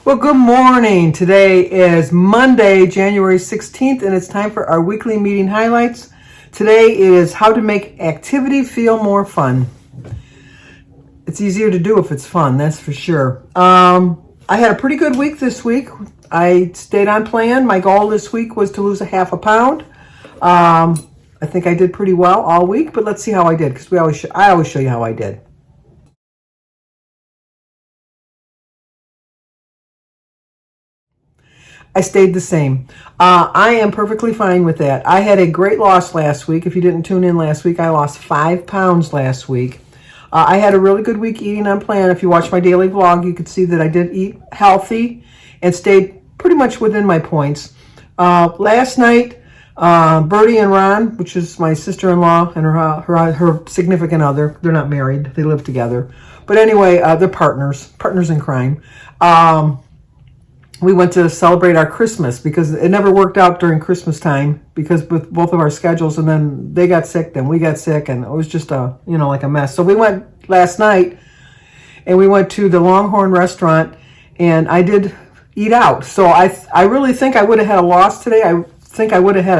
Well, good morning. Today is Monday, January 16th, and it's time for our weekly meeting highlights. Today is how to make activity feel more fun. It's easier to do if it's fun, that's for sure. I had a pretty good week this week. I stayed on plan. My goal this week was to lose a half a pound. I think I did pretty well all week, but let's see how I did, because I always show you how I did. I stayed the same. I am perfectly fine with that. I had a great loss last week. If you didn't tune in last week, I lost 5 pounds last week. I had a really good week eating on plan. If you watch my daily vlog, you could see that I did eat healthy and stayed pretty much within my points. Last night, Bertie and Ron, which is my sister-in-law and her significant other, they're not married, they live together. But anyway, they're partners in crime. We went to celebrate our Christmas because it never worked out during Christmas time because with both of our schedules, and then they got sick, then we got sick, and it was just like a mess. So we went last night and we went to the Longhorn restaurant, and I did eat out. So I really think I would have had a loss today. I think I had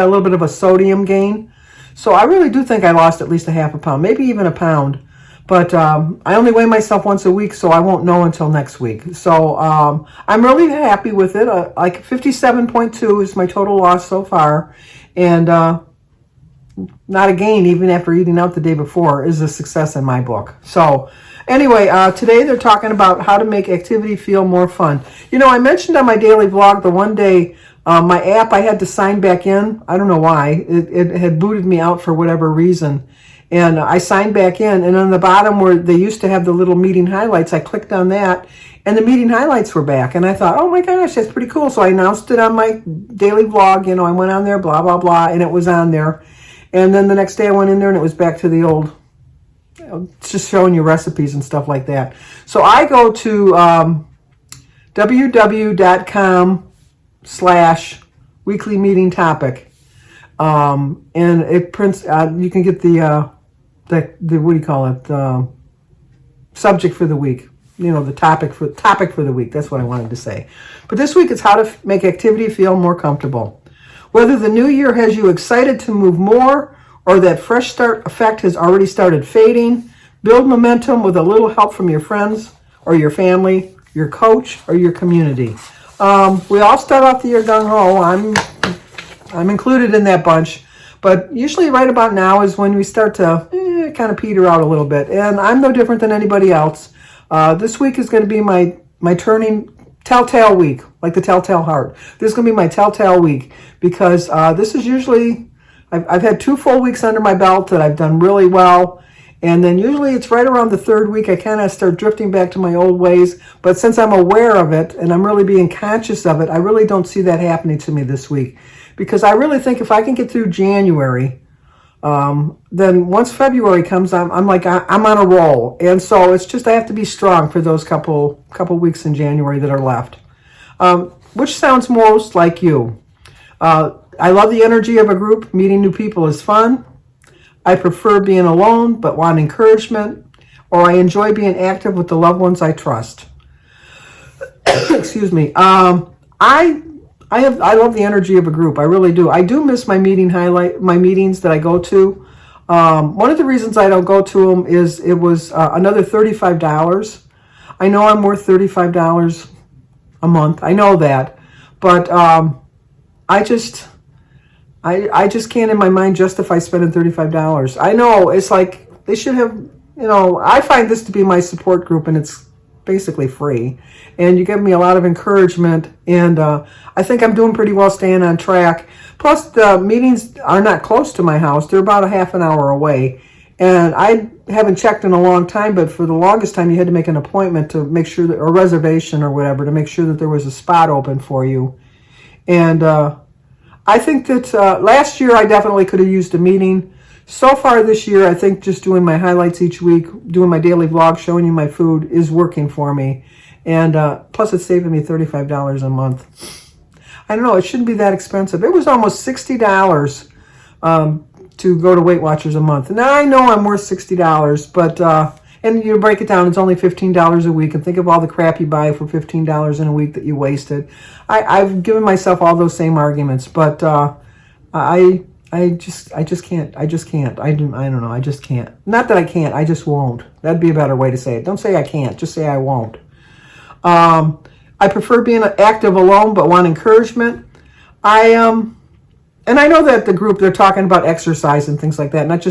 a little bit of a sodium gain. So I really do think I lost at least a half a pound, maybe even a pound. But I only weigh myself once a week, so I won't know until next week. So I'm really happy with it. Like 57.2 is my total loss so far. And not a gain, even after eating out the day before, is a success in my book. So anyway, today they're talking about how to make activity feel more fun. You know, I mentioned on my daily vlog the one day my app, I had to sign back in. I don't know why. It had booted me out for whatever reason. And I signed back in, and on the bottom where they used to have the little meeting highlights, I clicked on that, and the meeting highlights were back. And I thought, oh my gosh, that's pretty cool. So I announced it on my daily vlog. I went on there, blah, blah, blah, and it was on there. And then the next day I went in there, and it was back to the old, it's just showing you recipes and stuff like that. So I go to www.com/weekly meeting topic. And it prints, you can get the what do you call it? Subject for the week. The topic for the week. That's what I wanted to say. But this week it's how to make activity feel more comfortable. Whether the new year has you excited to move more or that fresh start effect has already started fading, build momentum with a little help from your friends or your family, your coach, or your community. We all start off the year gung-ho. I'm included in that bunch, but usually right about now is when we start to kind of peter out a little bit, and I'm no different than anybody else. This week is going to be my turning telltale week, like the telltale heart. This is going to be my telltale week because this is usually, I've had 2 full weeks under my belt that I've done really well, and then usually it's right around the 3rd week I kind of start drifting back to my old ways, but since I'm aware of it and I'm really being conscious of it, I really don't see that happening to me this week. Because I really think if I can get through January, then once February comes, I'm on a roll. And so it's just I have to be strong for those couple weeks in January that are left. Which sounds most like you? I love the energy of a group. Meeting new people is fun. I prefer being alone but want encouragement. Or I enjoy being active with the loved ones I trust. Excuse me. I love the energy of a group. I really do. I do miss my meetings that I go to. One of the reasons I don't go to them is it was another $35. I know I'm worth $35 a month. I know that, but I just can't in my mind justify spending $35. I know it's like they should have. I find this to be my support group, and it's basically free, and you give me a lot of encouragement, and I think I'm doing pretty well staying on track. Plus the meetings are not close to my house. They're about a half an hour away, and I haven't checked in a long time, but for the longest time you had to make an appointment to make sure that, or reservation or whatever, to make sure that there was a spot open for you. And I think that last year I definitely could have used a meeting. So far this year, I think just doing my highlights each week, doing my daily vlog, showing you my food is working for me. And plus it's saving me $35 a month. I don't know, it shouldn't be that expensive. It was almost $60 to go to Weight Watchers a month. Now I know I'm worth $60, but And you break it down, it's only $15 a week. And think of all the crap you buy for $15 in a week that you wasted. I've given myself all those same arguments, but I just can't. I don't know. I just can't. Not that I can't. I just won't. That'd be a better way to say it. Don't say I can't. Just say I won't. I prefer being active alone, but want encouragement. And I know that the group, they're talking about exercise and things like that, not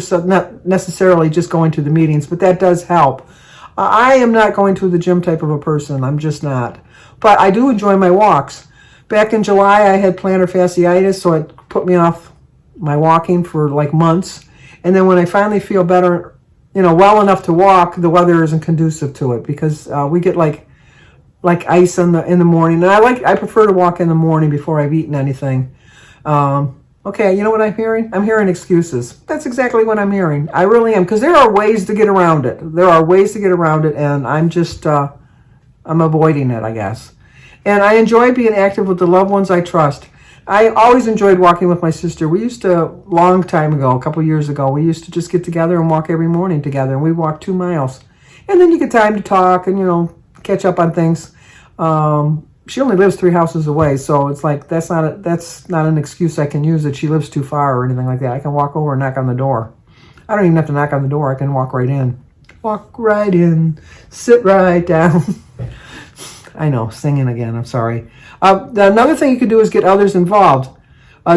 necessarily just going to the meetings, but that does help. I am not going to the gym type of a person. I'm just not. But I do enjoy my walks. Back in July, I had plantar fasciitis, so it put me off my walking for like months. And then when I finally feel better, well enough to walk, the weather isn't conducive to it because we get like ice in the morning. And I prefer to walk in the morning before I've eaten anything. Okay, you know what I'm hearing? I'm hearing excuses. That's exactly what I'm hearing. I really am, because there are ways to get around it. And I'm just, I'm avoiding it, I guess. And I enjoy being active with the loved ones I trust. I always enjoyed walking with my sister. We used to, long time ago, a couple years ago, we used to just get together and walk every morning together, and we walked 2 miles. And then you get time to talk and, catch up on things. She only lives 3 houses away, so it's like that's not an excuse I can use that she lives too far or anything like that. I can walk over and knock on the door. I don't even have to knock on the door. I can walk right in. Walk right in, sit right down. I know, singing again. I'm sorry. Another thing you could do is get others involved.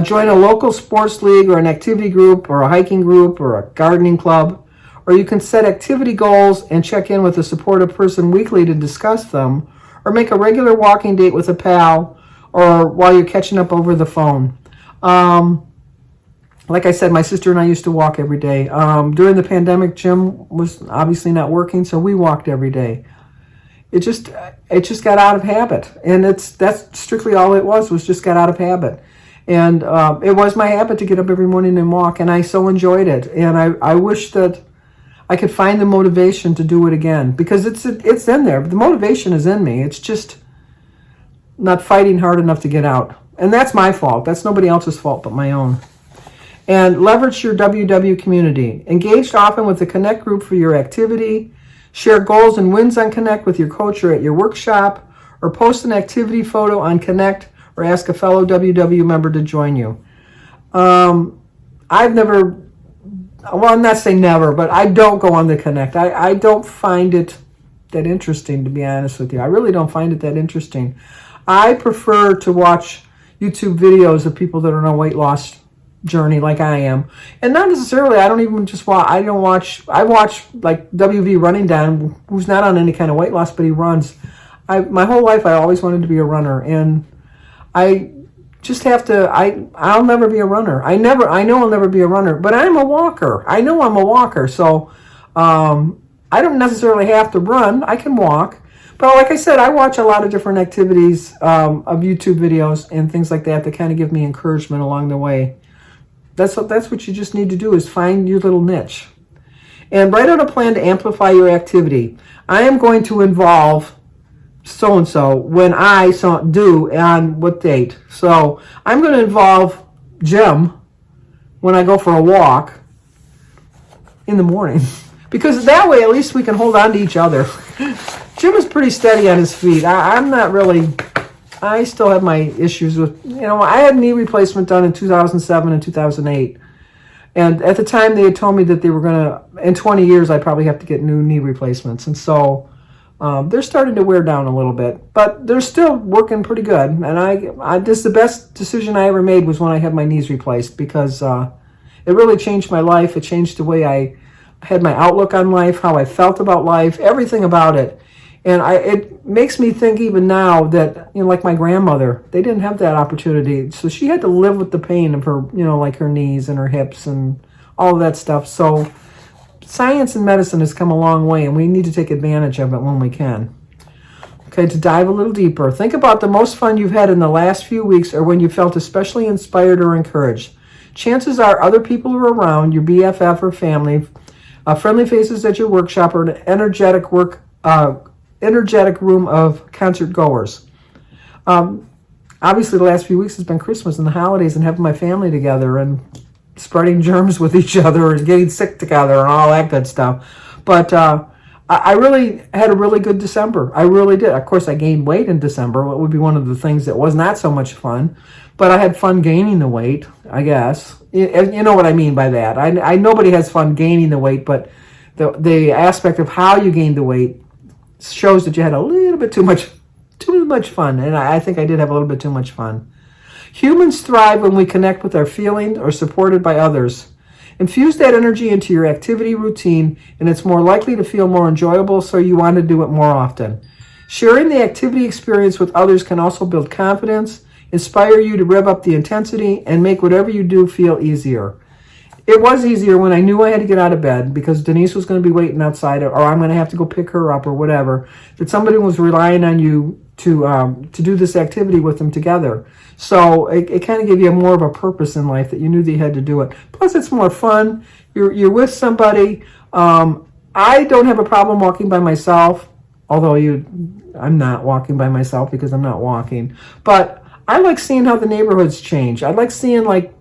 Join a local sports league or an activity group or a hiking group or a gardening club. Or you can set activity goals and check in with a supportive person weekly to discuss them. Or make a regular walking date with a pal, or while you're catching up over the phone. Like I said, my sister and I used to walk every day. During the pandemic, gym was obviously not working, so we walked every day. It just got out of habit, and that's strictly all it was just got out of habit. And it was my habit to get up every morning and walk, and I so enjoyed it. And I wish that I could find the motivation to do it again, because it's in there. The motivation is in me. It's just not fighting hard enough to get out. And that's my fault. That's nobody else's fault but my own. And leverage your WW community. Engage often with the Connect group for your activity. Share goals and wins on Connect with your coach or at your workshop. Or post an activity photo on Connect or ask a fellow WW member to join you. I've never... Well, I'm not saying never, but I don't go on the Connect. I don't find it that interesting, to be honest with you. I really don't find it that interesting. I prefer to watch YouTube videos of people that are on a weight loss journey like I am. And not necessarily, I watch like WV Running Down, who's not on any kind of weight loss, but he runs. My whole life, I always wanted to be a runner. And I just have to, I'll never be a runner. I know I'll never be a runner, but I'm a walker. I know I'm a walker. So I don't necessarily have to run. I can walk. But like I said, I watch a lot of different activities of YouTube videos and things like that kind of give me encouragement along the way. That's what you just need to do, is find your little niche. And write out a plan to amplify your activity. I am going to involve so-and-so when I do on what date. So I'm going to involve Jim when I go for a walk in the morning. Because that way at least we can hold on to each other. Jim is pretty steady on his feet. I'm not really... I still have my issues with... I had knee replacement done in 2007 and 2008. And at the time they had told me that they were going to... In 20 years I'd probably have to get new knee replacements. And so... they're starting to wear down a little bit, but they're still working pretty good. And this is the best decision I ever made, was when I had my knees replaced, because it really changed my life. It changed the way I had my outlook on life, how I felt about life, everything about it. And it makes me think even now that, like my grandmother, they didn't have that opportunity. So she had to live with the pain of her, like her knees and her hips and all of that stuff. So science and medicine has come a long way, and we need to take advantage of it when we can. Okay, to dive a little deeper, think about the most fun you've had in the last few weeks, or when you felt especially inspired or encouraged. Chances are other people are around, your BFF or family, friendly faces at your workshop, or an energetic room of concert goers. Obviously, the last few weeks has been Christmas and the holidays, and having my family together and spreading germs with each other and getting sick together and all that good stuff. But I really had a really good December. I really did. Of course, I gained weight in December. What would be one of the things that was not so much fun, but I had fun gaining the weight, I guess. You know what I mean by that. I nobody has fun gaining the weight, but the aspect of how you gained the weight shows that you had a little bit too much fun, and I think I did have a little bit too much fun. Humans thrive when we connect with our feelings or supported by others. Infuse that energy into your activity routine, and it's more likely to feel more enjoyable, so you want to do it more often. Sharing the activity experience with others can also build confidence, inspire you to rev up the intensity, and make whatever you do feel easier. It was easier when I knew I had to get out of bed because Denise was going to be waiting outside, or I'm going to have to go pick her up or whatever, that somebody was relying on you to do this activity with them together. So it kind of gave you more of a purpose in life that you knew that you had to do it. Plus, it's more fun. You're with somebody. I don't have a problem walking by myself, although I'm not walking by myself because I'm not walking. But I like seeing how the neighborhoods change. I like seeing like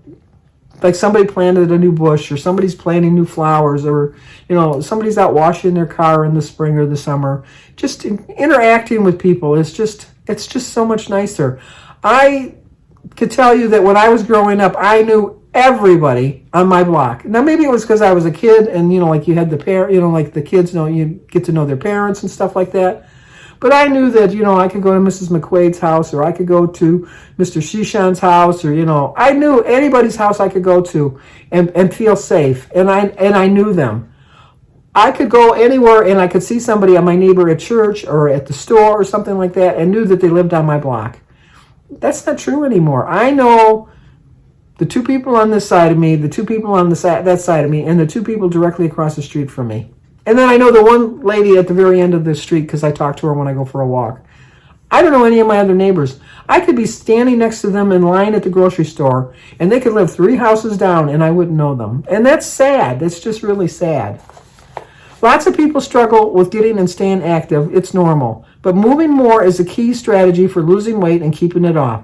somebody planted a new bush, or somebody's planting new flowers, or somebody's out washing their car in the spring or the summer. Just interacting with people it's just so much nicer. I could tell you that when I was growing up, I knew everybody on my block. Now maybe it was because I was a kid, and like you had like the kids you get to know their parents and stuff like that. But I knew that, I could go to Mrs. McQuaid's house, or I could go to Mr. Shishan's house, or, I knew anybody's house I could go to and feel safe. And I knew them. I could go anywhere and I could see somebody, my neighbor at church or at the store or something like that, and knew that they lived on my block. That's not true anymore. I know the two people on this side of me, the two people on that side of me, and the two people directly across the street from me. And then I know the one lady at the very end of the street because I talk to her when I go for a walk. I don't know any of my other neighbors. I could be standing next to them in line at the grocery store, and they could live 3 houses down, and I wouldn't know them. And that's sad. That's just really sad. Lots of people struggle with getting and staying active. It's normal. But moving more is a key strategy for losing weight and keeping it off.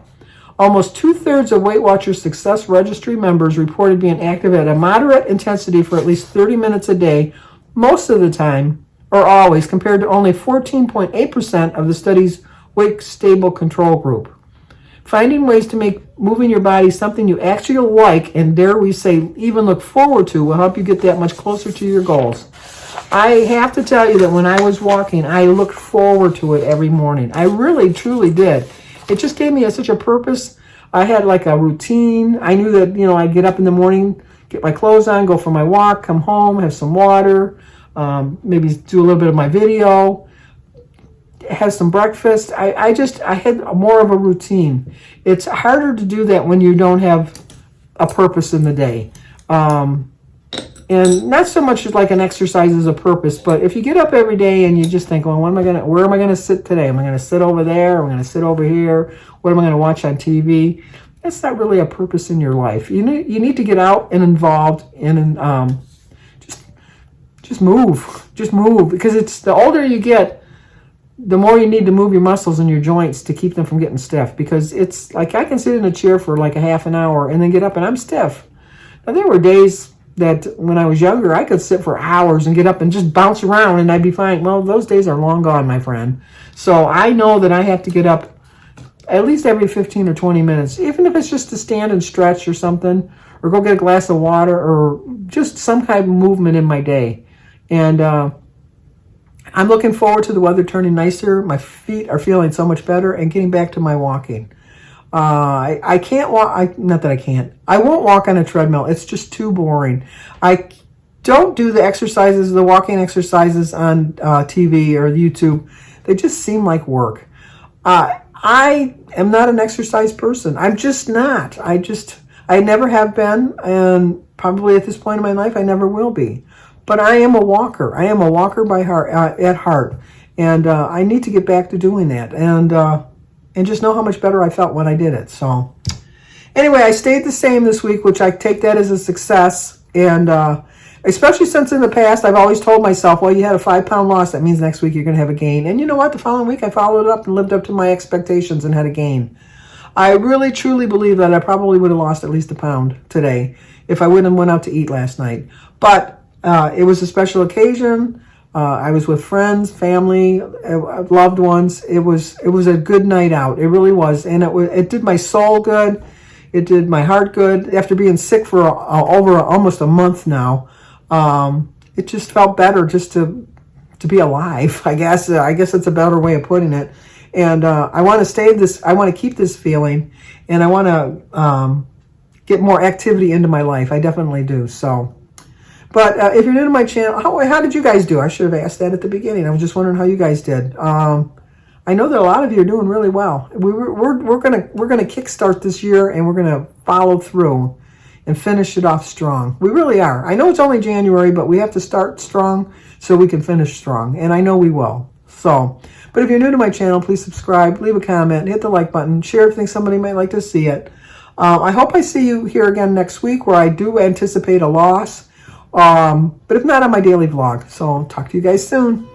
Almost 2/3 of Weight Watchers Success Registry members reported being active at a moderate intensity for at least 30 minutes a day, most of the time, or always, compared to only 14.8% of the study's weight stable control group. Finding ways to make moving your body something you actually like, and dare we say even look forward to, will help you get that much closer to your goals. I have to tell you that when I was walking, I looked forward to it every morning. I really, truly did. It just gave me such a purpose. I had like a routine. I knew that, I'd get up in the morning, get my clothes on, go for my walk, come home, have some water, maybe do a little bit of my video, have some breakfast. I had more of a routine. It's harder to do that when you don't have a purpose in the day. And not so much like an exercise as a purpose, but if you get up every day and you just think, well, where am I going to sit today? Am I going to sit over there? Am I going to sit over here? What am I going to watch on TV? That's not really a purpose in your life. You need to get out and involved and just move. Just move, because it's the older you get, the more you need to move your muscles and your joints to keep them from getting stiff. Because it's like I can sit in a chair for like a half an hour and then get up and I'm stiff. Now there were days that when I was younger, I could sit for hours and get up and just bounce around and I'd be fine. Well, those days are long gone, my friend. So I know that I have to get up at least every 15 or 20 minutes, even if it's just to stand and stretch or something, or go get a glass of water, or just some kind of movement in my day. And I'm looking forward to the weather turning nicer. My feet are feeling so much better and getting back to my walking. I can't walk. Not that I can't. I won't walk on a treadmill. It's just too boring. I don't do the exercises, the walking exercises on TV or YouTube. They just seem like work. I am not an exercise person. I'm just not. I never have been, and probably at this point in my life, I never will be. But I am a walker. I am a walker by heart, at heart, and I need to get back to doing that. And just know how much better I felt when I did it. So anyway, I stayed the same this week, which I take that as a success. And especially since in the past, I've always told myself, well, you had a 5-pound loss. That means next week you're going to have a gain. And you know what? The following week, I followed it up and lived up to my expectations and had a gain. I really, truly believe that I probably would have lost at least a pound today if I wouldn't have went out to eat last night. But it was a special occasion. I was with friends, family, loved ones. It was a good night out. It really was, and it did my soul good. It did my heart good. After being sick for over almost a month now, it just felt better just to be alive. I guess it's a better way of putting it. And I want to stay this. I want to keep this feeling, and I want to get more activity into my life. I definitely do. So. But if you're new to my channel, how did you guys do? I should have asked that at the beginning. I was just wondering how you guys did. I know that a lot of you are doing really well. We're gonna kickstart this year, and we're gonna follow through and finish it off strong. We really are. I know it's only January, but we have to start strong so we can finish strong, and I know we will. So, but if you're new to my channel, please subscribe, leave a comment, hit the like button, share if you think somebody might like to see it. I hope I see you here again next week, where I do anticipate a loss. But if not, on my daily vlog. So I'll talk to you guys soon.